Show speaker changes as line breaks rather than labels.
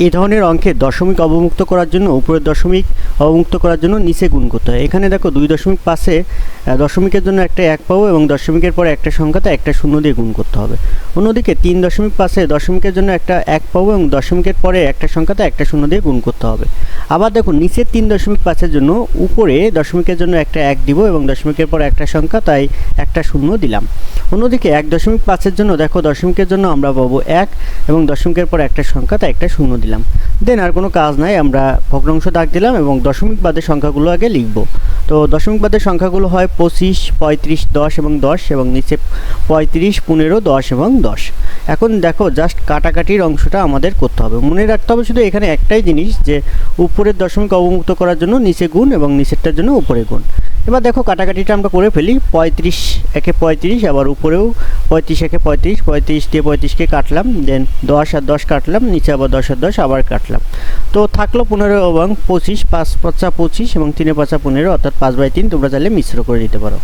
এই ধরনের অঙ্কে দশমিক অবমুক্ত করার জন্য উপরের দশমিক অবমুক্ত করার জন্য নিচে গুণ করতে হয়। এখানে দেখো 2.5 দশমিকের জন্য একটা 1 পাবো এবং দশমিকের পরে একটা সংখ্যাতে একটা শূন্য দিয়ে গুণ করতে হবে। অন্যদিকে 3.5 দশমিকের জন্য একটা 1 পাবো এবং দশমিকের পরে একটা সংখ্যাতে একটা শূন্য দিয়ে গুণ করতে হবে। আবার দেখো নিচের 3.5 জন্য উপরে দশমিকের জন্য একটা 1 দিব এবং দশমিকের পরে একটা সংখ্যা, তাই একটা শূন্য দিলাম। অন্যদিকে 1.5 জন্য দেখো দশমিকের জন্য আমরা পাবো 1 এবং দশমিকের পরে একটা সংখ্যা, তাই একটা শূন্য দিলাম। দেন আর কোনো কাজ নাই, আমরা ভগ্নাংশ দাগ দিলাম এবং দশমিক বাদের সংখ্যাগুলো আগে লিখব। তো দশমিক বাদের সংখ্যাগুলো হয় 25, 35, 10 এবং 10 এবং নিচে 35, 15, 10 এবং 10। এখন দেখো জাস্ট কাটাকাটির অংশটা আমাদের করতে হবে। মনে রাখতে হবে শুধু এখানে একটাই জিনিস, যে উপরের দশমিক অবমুক্ত করার জন্য নিচে গুণ এবং নিচেরটার জন্য উপরে গুণ। এবার দেখো কাটাকাটিটা আমরা করে ফেলি। 35 একে 35, আবার উপরেও 35 একে 35, 35 দিয়ে 35কে কাটলাম, দেন 10 আর 10 কাটলাম, নিচে আবার 10 আর 10 আবার কাটলাম। তো থাকলো 15 এবং 25, 5 5 25 এবং 3 5 15, অর্থাৎ 5/3। তোমরা চাইলে মিশ্র করে দিতে পারো।